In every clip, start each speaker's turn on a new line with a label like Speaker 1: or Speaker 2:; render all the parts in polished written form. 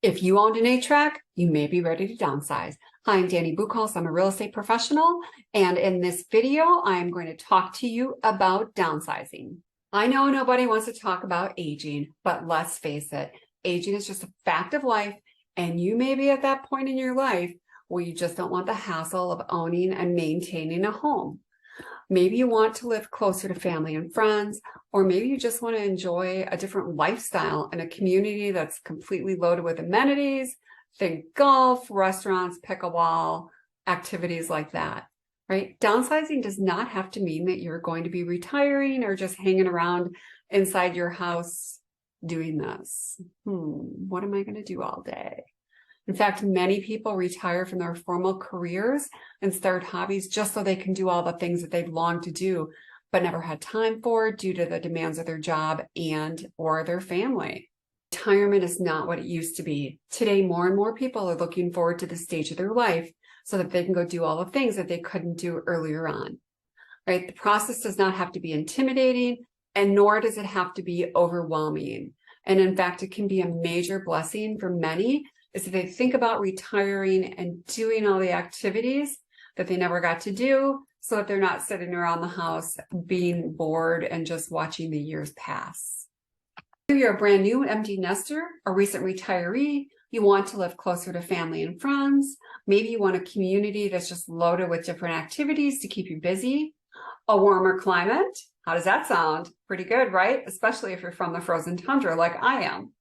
Speaker 1: If you owned an 8-track, you may be ready to downsize. Hi, I'm Dani Bucholtz. I'm a real estate professional. And in this video, I'm going to talk to you about downsizing. I know nobody wants to talk about aging, but let's face it, aging is just a fact of life. And you may be at that point in your life where you just don't want the hassle of owning and maintaining a home. Maybe you want to live closer to family and friends, or maybe you just want to enjoy a different lifestyle in a community that's completely loaded with amenities. Think golf, restaurants, pickleball, activities like that, right? Downsizing does not have to mean that you're going to be retiring or just hanging around inside your house doing this. What am I going to do all day? In fact, many people retire from their formal careers and start hobbies just so they can do all the things that they've longed to do, but never had time for due to the demands of their job and or their family. Retirement is not what it used to be. Today, more and more people are looking forward to this stage of their life so that they can go do all the things that they couldn't do earlier on, right? The process does not have to be intimidating, and nor does it have to be overwhelming. And in fact, it can be a major blessing for many is that they think about retiring and doing all the activities that they never got to do so that they're not sitting around the house being bored and just watching the years pass. If you're a brand new empty nester, a recent retiree, you want to live closer to family and friends. Maybe you want a community that's just loaded with different activities to keep you busy. A warmer climate. How does that sound? Pretty good, right? Especially if you're from the frozen tundra like I am.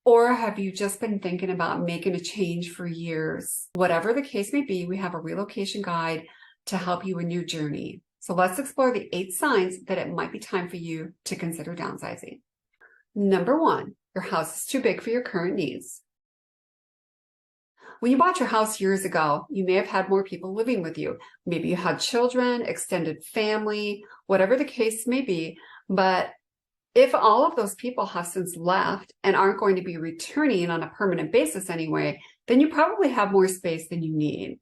Speaker 1: Or have you just been thinking about making a change for years? Whatever the case may be, we have a relocation guide to help you in your journey. So let's explore the 8 signs that it might be time for you to consider downsizing. Number 1, your house is too big for your current needs. When you bought your house years ago, you may have had more people living with you. Maybe you had children, extended family, whatever the case may be, but if all of those people have since left and aren't going to be returning on a permanent basis anyway, then you probably have more space than you need.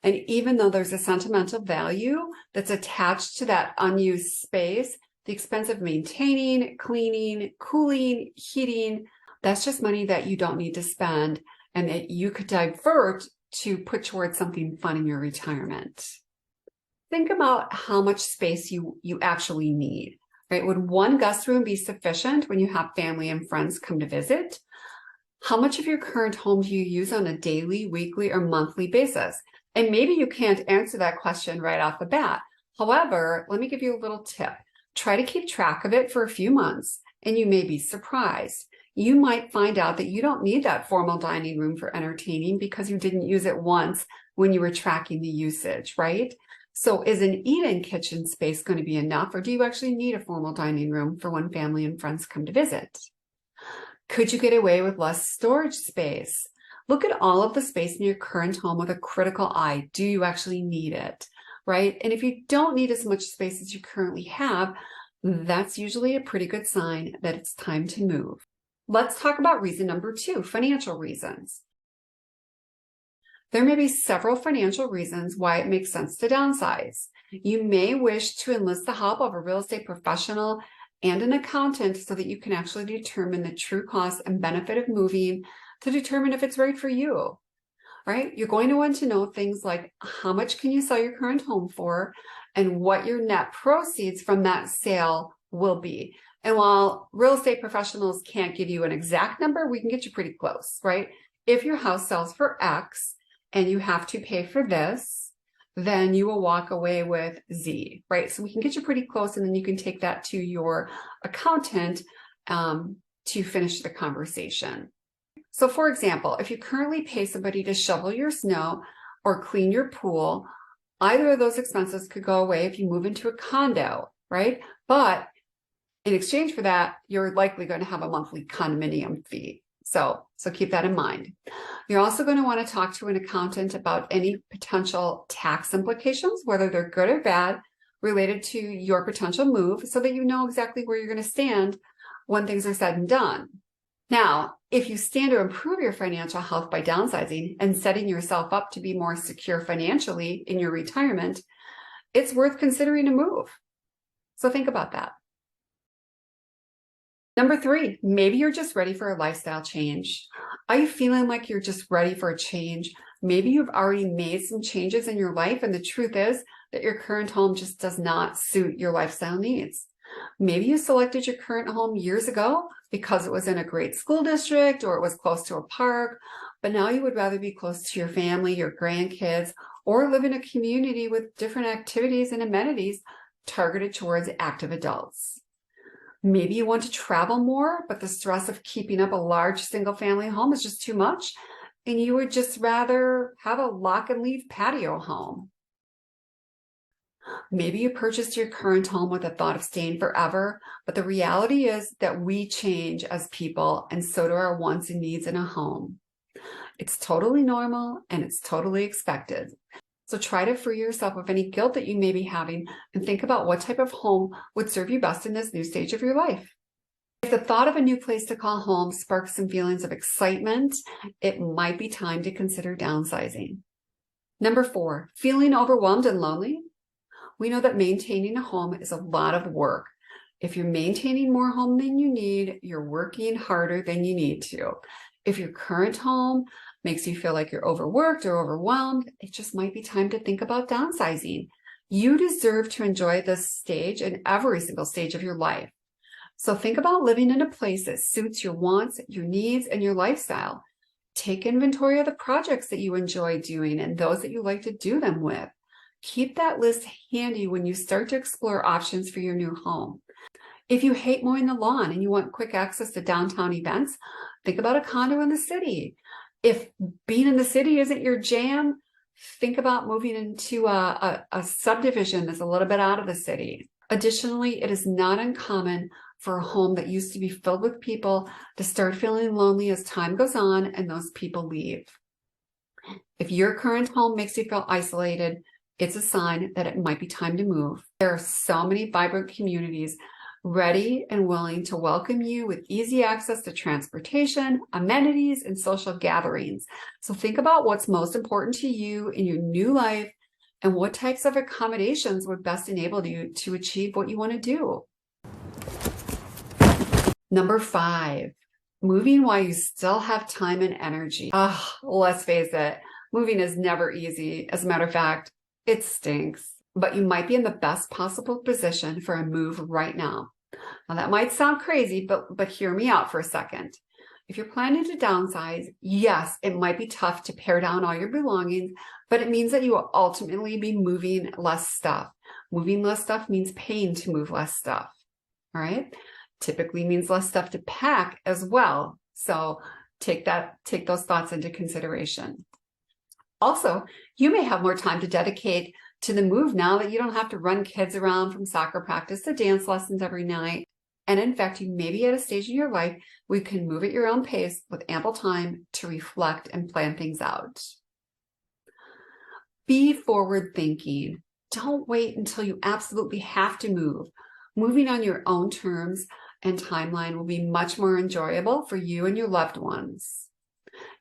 Speaker 1: And even though there's a sentimental value that's attached to that unused space, the expense of maintaining, cleaning, cooling, heating, that's just money that you don't need to spend and that you could divert to put towards something fun in your retirement. Think about how much space you actually need. Right? Would one guest room be sufficient when you have family and friends come to visit? How much of your current home do you use on a daily, weekly, or monthly basis? And maybe you can't answer that question right off the bat. However, let me give you a little tip. Try to keep track of it for a few months, and you may be surprised. You might find out that you don't need that formal dining room for entertaining because you didn't use it once when you were tracking the usage, right? So is an eat-in kitchen space going to be enough, or do you actually need a formal dining room for when family and friends come to visit? Could you get away with less storage space? Look at all of the space in your current home with a critical eye. Do you actually need it, right? And if you don't need as much space as you currently have, that's usually a pretty good sign that it's time to move. Let's talk about reason number 2, financial reasons. There may be several financial reasons why it makes sense to downsize. You may wish to enlist the help of a real estate professional and an accountant so that you can actually determine the true cost and benefit of moving to determine if it's right for you, right? You're going to want to know things like how much can you sell your current home for and what your net proceeds from that sale will be. And while real estate professionals can't give you an exact number, we can get you pretty close, right? If your house sells for X, and you have to pay for this, then you will walk away with Z, right? So we can get you pretty close, and then you can take that to your accountant to finish the conversation. So for example, if you currently pay somebody to shovel your snow or clean your pool, either of those expenses could go away if you move into a condo, right? But in exchange for that, you're likely going to have a monthly condominium fee. So keep that in mind. You're also going to want to talk to an accountant about any potential tax implications, whether they're good or bad, related to your potential move, so that you know exactly where you're going to stand when things are said and done. Now, if you stand to improve your financial health by downsizing and setting yourself up to be more secure financially in your retirement, it's worth considering a move. So think about that. Number 3, maybe you're just ready for a lifestyle change. Are you feeling like you're just ready for a change? Maybe you've already made some changes in your life, and the truth is that your current home just does not suit your lifestyle needs. Maybe you selected your current home years ago because it was in a great school district or it was close to a park, but now you would rather be close to your family, your grandkids, or live in a community with different activities and amenities targeted towards active adults. Maybe you want to travel more, but the stress of keeping up a large single-family home is just too much, and you would just rather have a lock-and-leave patio home. Maybe you purchased your current home with the thought of staying forever, but the reality is that we change as people, and so do our wants and needs in a home. It's totally normal, and it's totally expected. So try to free yourself of any guilt that you may be having and think about what type of home would serve you best in this new stage of your life. If the thought of a new place to call home sparks some feelings of excitement, it might be time to consider downsizing. Number 4, feeling overwhelmed and lonely. We know that maintaining a home is a lot of work. If you're maintaining more home than you need, you're working harder than you need to. If your current home makes you feel like you're overworked or overwhelmed, it just might be time to think about downsizing. You deserve to enjoy this stage and every single stage of your life. So think about living in a place that suits your wants, your needs, and your lifestyle. Take inventory of the projects that you enjoy doing and those that you like to do them with. Keep that list handy when you start to explore options for your new home. If you hate mowing the lawn and you want quick access to downtown events, think about a condo in the city. If being in the city isn't your jam, think about moving into a subdivision that's a little bit out of the city. Additionally, it is not uncommon for a home that used to be filled with people to start feeling lonely as time goes on and those people leave. If your current home makes you feel isolated, it's a sign that it might be time to move. There are so many vibrant communities ready and willing to welcome you with easy access to transportation, amenities, and social gatherings. So think about what's most important to you in your new life and what types of accommodations would best enable you to achieve what you want to do. Number 5, moving while you still have time and energy. Let's face it, moving is never easy. As a matter of fact, it stinks, but you might be in the best possible position for a move right now. Now that might sound crazy, but hear me out for a second. If you're planning to downsize, yes, it might be tough to pare down all your belongings, but it means that you will ultimately be moving less stuff. Moving less stuff means paying to move less stuff, all right? Typically means less stuff to pack as well. So take those thoughts into consideration. Also, you may have more time to dedicate to the move now that you don't have to run kids around from soccer practice to dance lessons every night. And in fact, you may be at a stage in your life where you can move at your own pace with ample time to reflect and plan things out. Be forward thinking. Don't wait until you absolutely have to move. Moving on your own terms and timeline will be much more enjoyable for you and your loved ones.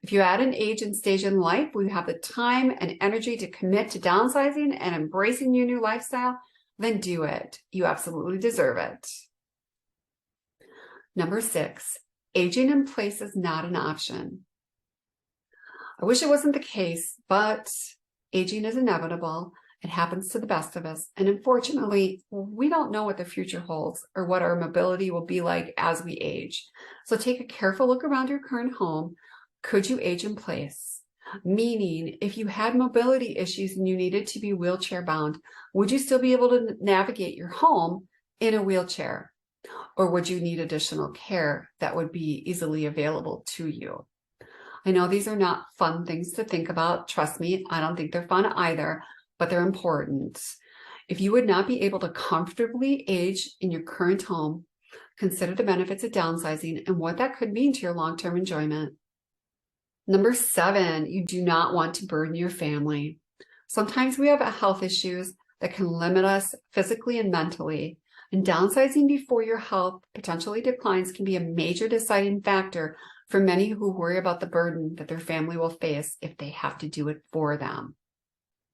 Speaker 1: If you're at an age and stage in life where you have the time and energy to commit to downsizing and embracing your new lifestyle, then do it. You absolutely deserve it. Number 6, aging in place is not an option. I wish it wasn't the case, but aging is inevitable. It happens to the best of us. And unfortunately, we don't know what the future holds or what our mobility will be like as we age. So take a careful look around your current home. Could you age in place? Meaning, if you had mobility issues and you needed to be wheelchair bound, would you still be able to navigate your home in a wheelchair? Or would you need additional care that would be easily available to you? I know these are not fun things to think about. Trust me, I don't think they're fun either, but they're important. If you would not be able to comfortably age in your current home, consider the benefits of downsizing and what that could mean to your long-term enjoyment. Number 7, you do not want to burden your family. Sometimes we have health issues that can limit us physically and mentally, and downsizing before your health potentially declines can be a major deciding factor for many who worry about the burden that their family will face if they have to do it for them.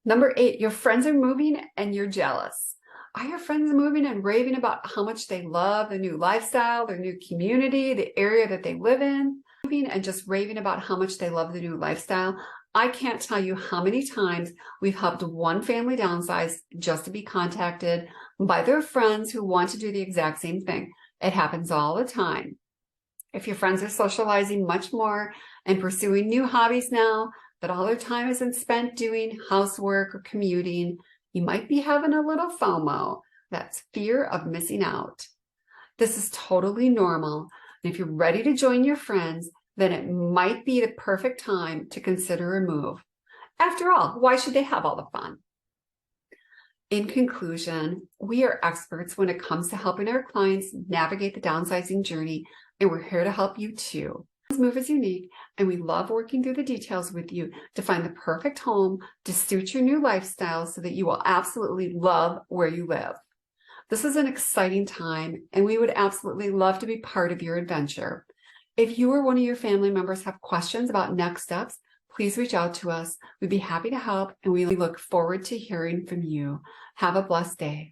Speaker 1: Number 8, your friends are moving and you're jealous. Are your friends moving and raving about how much they love the new lifestyle, their new community, the area that they live in? And just raving about how much they love the new lifestyle. I can't tell you how many times we've helped one family downsize just to be contacted by their friends who want to do the exact same thing. It happens all the time. If your friends are socializing much more and pursuing new hobbies now, but all their time isn't spent doing housework or commuting, you might be having a little FOMO. That's fear of missing out. This is totally normal. And if you're ready to join your friends, then it might be the perfect time to consider a move. After all, why should they have all the fun? In conclusion, we are experts when it comes to helping our clients navigate the downsizing journey, and we're here to help you too. This move is unique, and we love working through the details with you to find the perfect home to suit your new lifestyle so that you will absolutely love where you live. This is an exciting time, and we would absolutely love to be part of your adventure. If you or one of your family members have questions about next steps, please reach out to us. We'd be happy to help, and we look forward to hearing from you. Have a blessed day.